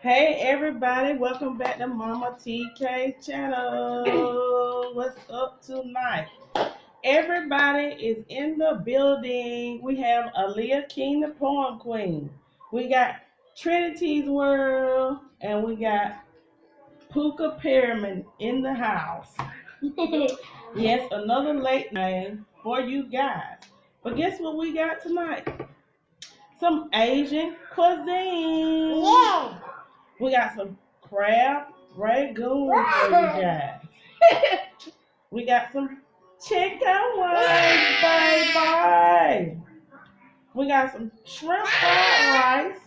Hey everybody, welcome back to Mama TK channel. What's up tonight? Everybody is in the building. We have Aaliyah King, the Poem Queen. We got Trinity's World, and we got Puka Perriman in the house. Yes, another late name for you guys. But guess what we got tonight? Some Asian cuisine. Yeah. We got some crab ragoon for you guys. We got some chicken wings, baby. We got some shrimp fried rice.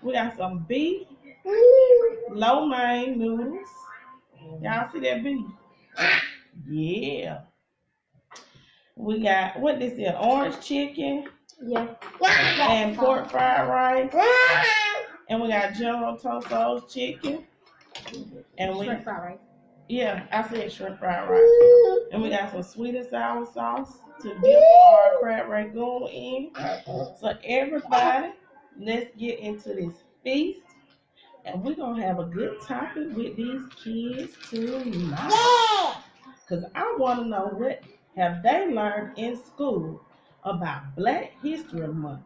We got some beef lo mein noodles. Y'all see that beef? Yeah. We got what this is? Orange chicken. Yeah. And pork fried rice. And we got General Toso's chicken. And we Shrimp fried rice. Yeah, I said shrimp fried rice. And we got some sweet and sour sauce to dip our crab ragoon in. So everybody, let's get into this feast. And we're going to have a good topic with these kids tonight. Because I want to know what have they learned in school about Black History Month.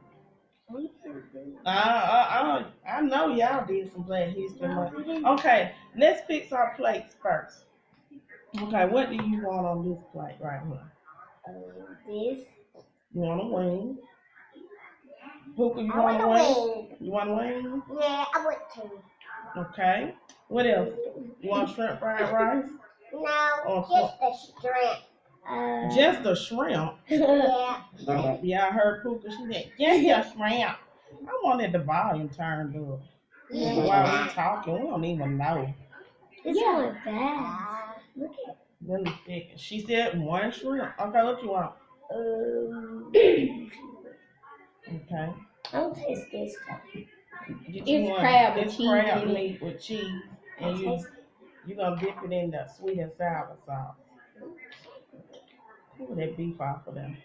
I know y'all did some Black History Month. Okay, let's fix our plates first. Okay, what do you want on this plate right here? This. You want a wing? Puka, you I want a want wing? You want a wing? Yeah, I want to. Okay. What else? You want shrimp fried rice? No, just the shrimp. Just a shrimp? Yeah. Yeah, I heard Puka. She said, just a shrimp. I wanted the volume turned up. While we talking, we don't even know. This one bad. Look at Let me see. She said one shrimp. Okay, what you want? Okay. I'll taste this stuff. It's crab with cheese. Crab meat with cheese, and you gonna dip it in the sweet and sour sauce. Pull that beef off of them.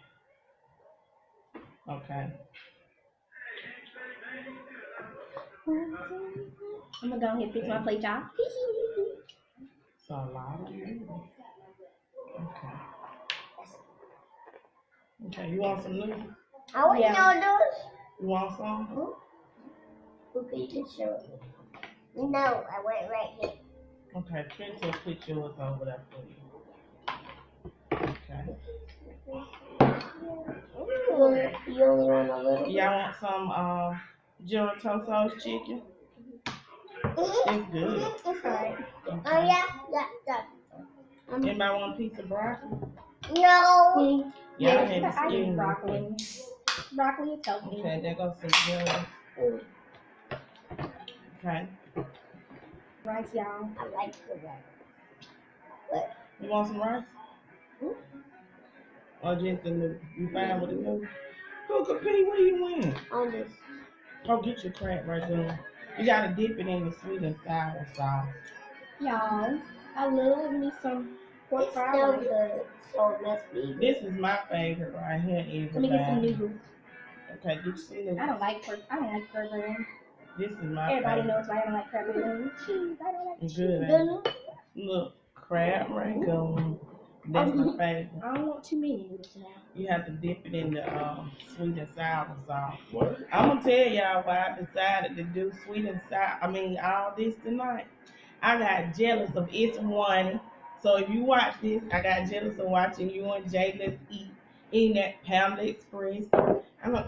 Okay. I'm gonna go ahead and fix my plate, y'all. So a lot of noodles. Okay. Okay, you want some noodles? I want noodles. You want some? Okay, you can show me. No, I went right here. Okay, Trinity will put yours over there for you. Okay. You only want a little? Y'all want some General Toso's chicken? It's good. It's alright. Okay. Oh yeah. Anybody want a piece of broccoli? No. Yeah, I eat broccoli. Broccoli is healthy. Okay, there goes some General. Okay. Rice, y'all. I like the rice. What? You want some rice? Or just the noodle? You fine with the noodle? Puka P, what do you want? On this. Oh, get your crab right there. You gotta dip it in the sweet and sour sauce. Y'all, I love me some pork fried rice. It's so good. So it must be. This is my favorite right here. Everybody. Let me get some noodles. Okay, get some noodles. I don't like pork ragoon. This is my Everybody favorite. knows why I don't like crab ragoon. Cheese. I don't like cheese. Good. Look, crab ragoon. That's my favorite. I don't want too many noodles now. You have to dip it in the sweet and sour sauce. What? I'm gonna tell y'all why I decided to do sweet and sour. All this tonight. I got jealous of It's One. So if you watch this, I got jealous of watching you and Jaylen eating that Panda Express. I'm like,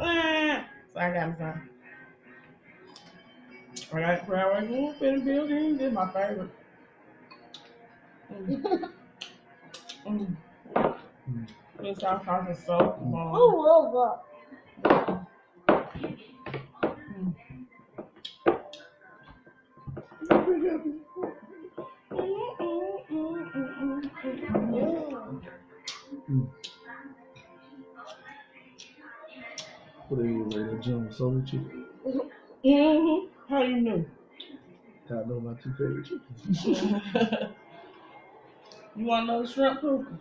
So I got some. I got crab ragoon in the building. This is my favorite. This sauce is so bomb. Oh, What are you later, John? So with you? How you know? I know my two favorite chickens. You want another shrimp Puka?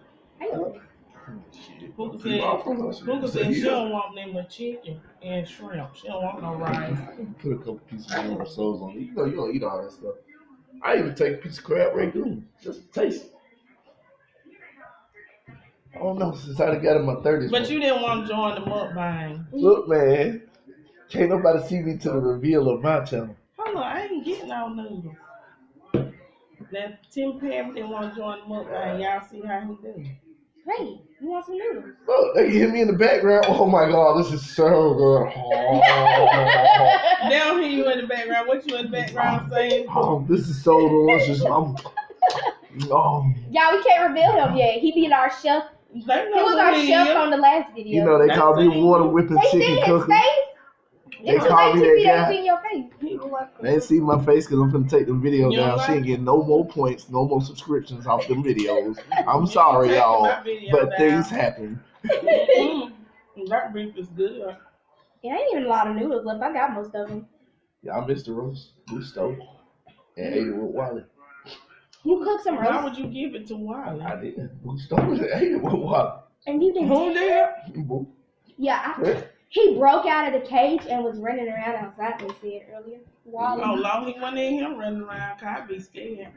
Puka said she don't want them but chicken and shrimp. She don't want no rice. Put a couple pieces of little souls on it. You know you don't eat all that stuff. I even take a piece of crab rangoon. Just taste it. I don't know, since I got in my 30s. But you didn't want to join the mukbang. Look, man, can't nobody see me to the reveal of my channel. Hold on, I ain't getting no noodles. That Tim Pam didn't want to join the mukbang. Y'all see how he do? Hey, you want some noodles? Look, they can hear me in the background. Oh my God, this is so good. They don't hear you in the background. What you in the background saying? Oh, this is so delicious. Y'all, we can't reveal him yet. He be our chef. He was our chef on the last video. You know, they call me water whipping They chicken see his cooker. face. They call me that guy. In your face. They ain't see my face because I'm finna take them videos You down. don't She ain't getting no more points, no more subscriptions off them videos. I'm sorry, y'all, but things happen. That beef is good. It ain't even a lot of noodles left. I got most of them. Yeah, I missed the roast. We stole and ate it with Wally. You cooked some roast. Why would you give it to Wally? I did. We stole it and ate it with Wally. And you didn't. Who did? Yeah, he broke out of the cage and was running around outside. They said earlier. Wally. Oh, long he wasn't in him running around. I'd be scared.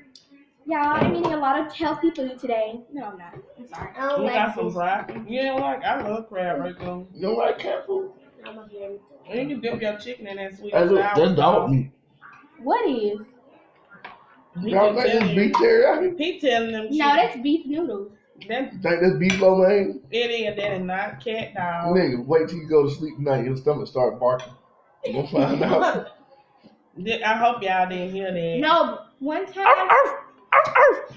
Yeah, I'm eating a lot of healthy food today. No, I'm not. I'm sorry. You got some crab. You don't like? I love crab rangoon. You don't like cat food? I'm a very. And you dip your chicken in that sweet Hey, and look, sour that's dog sauce. meat. What is? Y'all think this beef teriyaki? He telling them. No, that's beef noodles. That, You think that's beef lo mein? it is. That is not cat dog. Nigga, wait till you go to sleep tonight. Your stomach start barking. You gonna find out. I hope y'all didn't hear that. No, one time.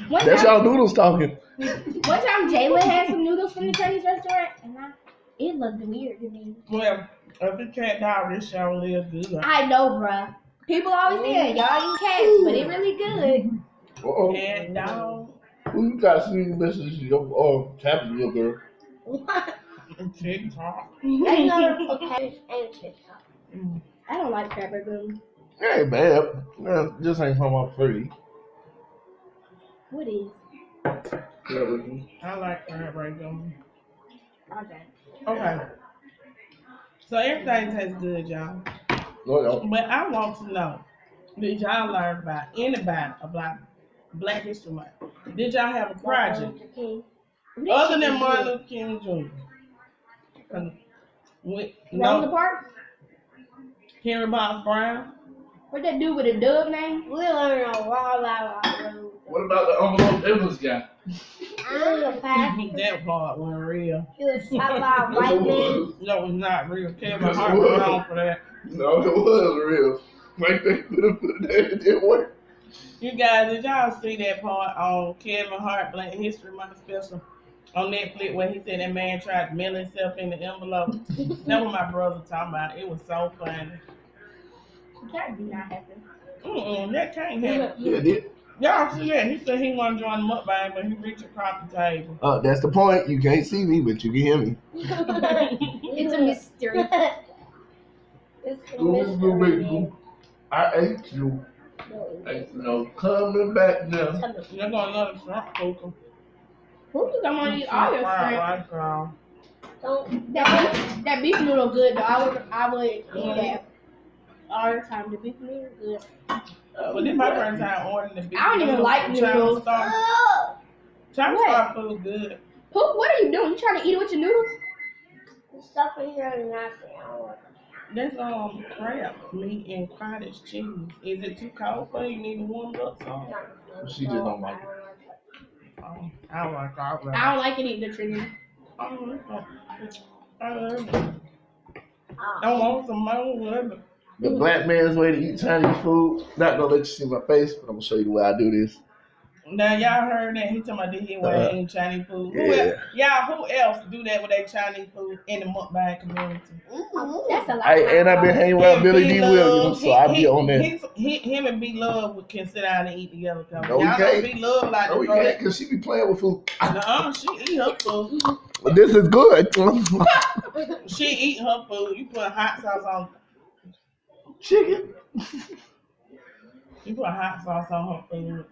That's y'all noodles talking. One time, Jayla had some noodles from the Chinese restaurant, and it looked weird to me. Well, if it's cat dog, this show live good. I know, bruh. People always say y'all eat cats, but it really good. Uh-oh. Cat dog. Who you got sweet messages? Your tapping your girl. TikTok. I don't like crab rangoon. It ain't bad. Yeah, just ain't from my pretty. What is? I like crab rangoon. Okay. Okay. So everything tastes good, y'all. No. But I want to know, did y'all learn about anybody about Black History Month? Did y'all have a project other than Martin Luther King Jr.? Rosa Parks? Henry Box Brown? What that do with a dub name? We learned a lot about road. What about the envelope Evans guy? That part wasn't real. He was shot by a white man. No, it was not real. Kevin Hart was wrong for that. No, it was real. Like they put it there, it didn't work. You guys, did y'all see that part on Kevin Hart Black History Month special on Netflix where he said that man tried to mail himself in the envelope? That was my brother talking about. It was so funny. That do not happen. That can't happen. Yeah, it did. Y'all see that? He said he wanted to join the mukbang, but he reached across the table. That's the point. You can't see me, but you can hear me. It's a mystery. It's a mystery. I ate you. Ain't no coming back now. They're gonna let us shrimp cook them. Who you gonna want to eat all your shrimp? Don't. That beef noodle good though. I would eat that all the time. The beef noodle good. But this my first time ordering the beef. I don't even like noodles. Chinese Star food good. Poop, what are you doing? You trying to eat it with your noodles? The stuff in here is nasty. That's crab meat and cottage cheese. Is it too cold for you? You need to warm it up some? She just don't like it. I don't like all that. I don't like it either, Trinity. I love it. I want some more. The black man's way to eat Chinese food. Not gonna let you see my face, but I'm gonna show you the way I do this. Now y'all heard that he talking about this here way eating Chinese food. Who else do that with their Chinese food in the mukbang community? That's a lot. And I've been hanging around Billy D. Williams, so I be on that. Him and B Love can sit down and eat together. No, y'all we know can't. B Love like No, we can't, because she be playing with food. She eat her food. But this is good. She eat her food. You put hot sauce on Chicken. You put hot sauce on her food.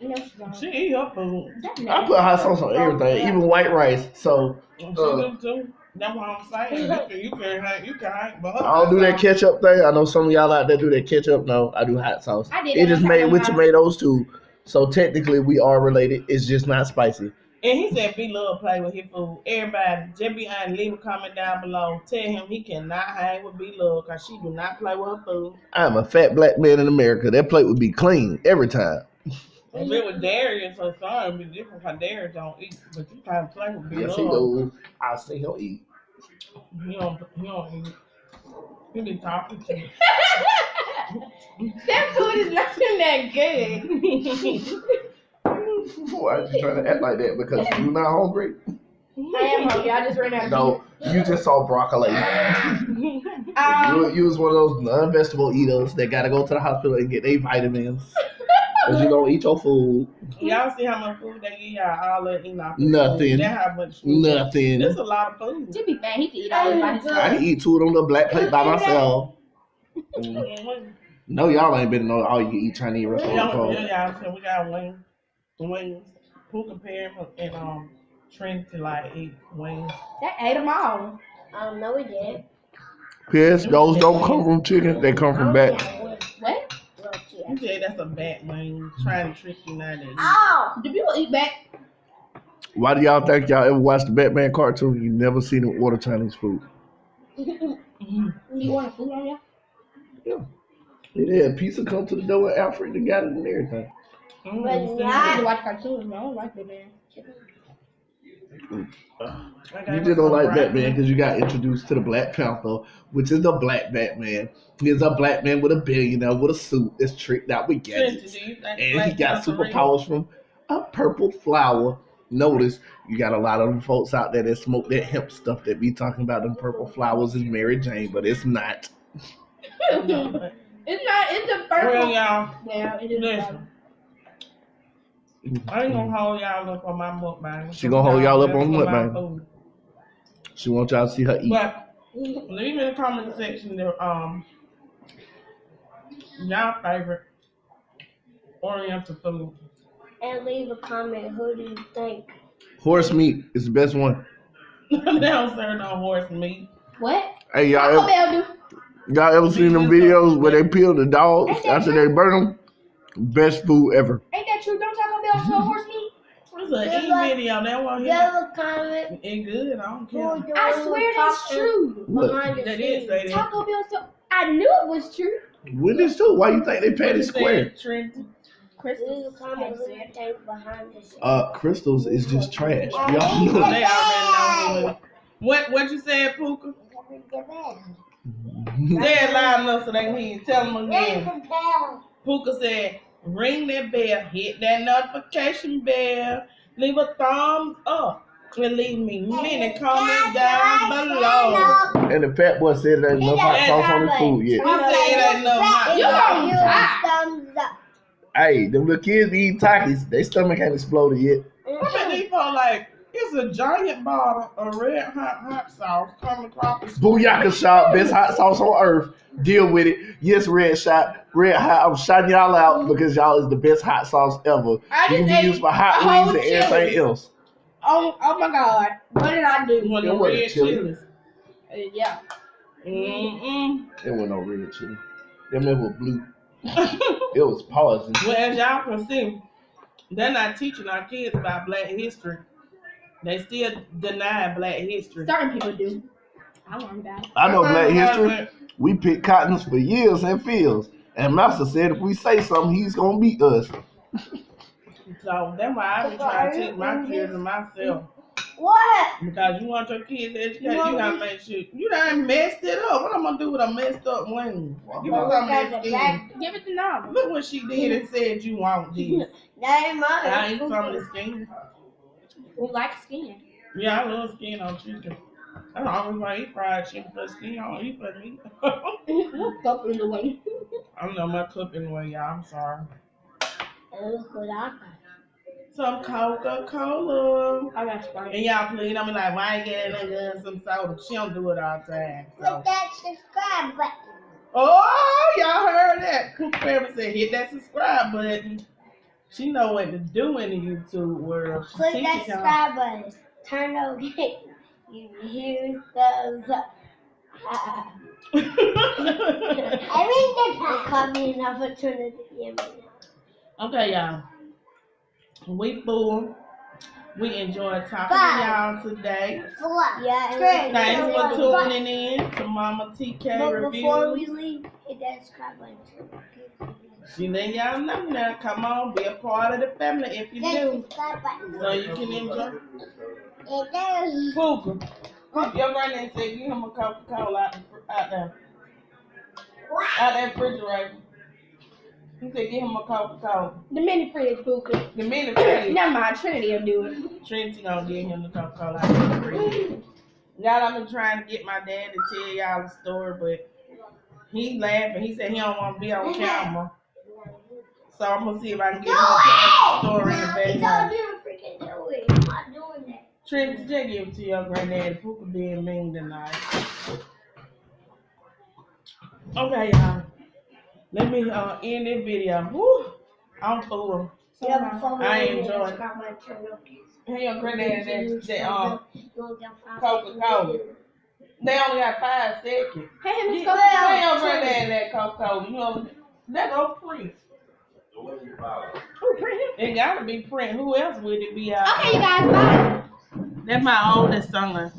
No, she don't. She eat her food. I put hot sauce on everything, even white rice. So She do too. That's what I'm saying. You can hang, but her I don't do that ketchup thing. I know some of y'all out there do that ketchup. No, I do hot sauce. I did It that is one made time with with tomatoes too. So technically we are related. It's just not spicy. And he said B Love play with his food. Everybody, just be honest, leave a comment down below. Tell him he cannot hang with B Love because she do not play with her food. I'm a fat black man in America. That plate would be clean every time. If it was Darius or son, it'd be different because Darius don't eat. But you can't play with B Yes, Love. he do. I see him eat. He don't eat. He be talking to me. That food is not that good. Why are you trying to act like that? Because you're not hungry? I am hungry. I just ran out of No, you just saw broccoli. You was one of those non-vegetable eaters that got to go to the hospital and get their vitamins. Because you don't eat your food. Y'all see how much food they give y'all all that eating off the Nothing. food. That's how much food. Nothing. That's a lot of food. To be fair, he can eat all this by himself. I can eat two of them little black plate by myself. No, y'all ain't been to all you can eat Chinese restaurant before. Y'all said we got wings. Who compare and Trinity like eat wings? That ate them all. No, we didn't. Yes, those don't come from chicken. They come from bat. What? You said that's a bat wing. Trying to trick you not to eat. Oh! Do people eat bat? Why do y'all think y'all ever watched the Batman cartoon? You never seen them order Chinese food. You order food on ya? Yeah. They had pizza come to the door with Alfred and got it and everything. I need to watch cartoons, but I don't like Batman. You just don't like Batman because you got introduced to the Black Panther, which is the Black Batman. He's a black man with a billionaire with a suit that's tricked out with gadgets. And he got superpowers from a purple flower. Notice you got a lot of them folks out there that smoke that hemp stuff that be talking about them purple flowers is Mary Jane, but it's not. It's not. It's a purple. Well, y'all. Yeah, it is. Listen. I ain't gonna hold y'all up on my mukbang. She gonna hold y'all up on mukbang. She wants y'all to see her eat. But leave in the comment section y'all favorite Oriental food. And leave a comment. Who do you think? Horse meat is the best one. They don't serve no horse meat. What? Hey, Taco Bell do. y'all ever seen them videos where they peel the dogs after they burn them? Best food ever. Ain't that true? Don't Taco Bell sell horse meat? It's an eat video. That one Give a comment. It's good. I don't care. I swear that's true. What? They did say that. Taco Bell sell. I knew it was true. With this too? Why you think they paid it square? Trinity. Leave a comment. Who you think behind the scenes? Crystals is just trash. Y'all They know. already know what you said, Puka? Say it loud enough so they can hear you. Tell them again. Puka said, ring that bell, hit that notification bell, leave a thumbs up, and leave me many comments down below. And the fat boy said there ain't enough hot sauce on his food yet. He said it ain't enough hot You sauce. gonna die. Thumbs up. Hey, them little kids be eating Takis. They stomach ain't exploded yet. I bet these folks like, it's a giant bottle of red hot sauce coming across the Booyaka shop, best hot sauce on earth. Deal with it. Yes, Red Hot. I'm shouting y'all out because y'all is the best hot sauce ever. I You just can be ate used for hot a whole wings and everything chili. else. Oh my God. What did I do? one It of the wasn't red chili. chilies. Yeah. It wasn't no red chili. Them were blue. It was poison. Well, as y'all can see, they're not teaching our kids about Black history. They still deny Black history. Certain people do. I learned about it. I know Black history. We picked cottons for years and fields. And Master said if we say something, he's going to beat us. So that's why I be trying to teach my children myself. What? Because you want your kids educated, you gotta make sure you done messed it up. What I'm gonna do with a messed up wing? Give me some of that skin. Give it to Nana. Look what she did and said you want this. That ain't mine. I eat some of the skin. Who likes skin? Yeah, I love skin on chicken. I don't always want to eat fried chicken, but skin I don't eat for meat. What cup in the way? I don't know my cup anyway, y'all. I'm sorry. Look what I got. Some Coca-Cola. I got Sprite. And y'all please don't be like, why ain't getting that girl some soda? She don't do it all the time. So. Click that subscribe button. Oh, y'all heard that. Cook Pepper said hit that subscribe button. She know what to do in the YouTube world. She Click that teaches y'all. subscribe button. Turn notifications. You hear thumbs up. I mean, it caught me an opportunity. Okay, y'all. We full. We enjoyed talking to y'all today. Yeah, Thanks for tuning in to Mama TK but before we Reviews. leave, hit that subscribe button. She let y'all know now. Come on, be a part of the family if you do. So you can enjoy. Puka. Your granddad said give him a Coca-Cola out there. Out that refrigerator. He said give him a Coca-Cola. The mini fridge, Puka. The mini fridge. Never mind, Trinity will do it. Trinity gonna give him the Coca-Cola out of the fridge. Y'all, I've been trying to get my dad to tell y'all the story, but he laughing. He said he don't want to be on camera. So I'm gonna see if I can get him to tell the story in the background. He told you to freaking do it. I'm not doing that. Trinity, just give it to your granddaddy. Puka being mean tonight. Okay, y'all. Let me end this video. Woo! I'm full. I enjoyed it. Hey, your granddaddy that Coca-Cola. They only got 5 seconds. Hey, Your granddaddy that Coca-Cola. You know, that go Prince. Who, print him? It gotta be Prince. Who else would it be out? Okay, you guys, bye. That's my oldest son.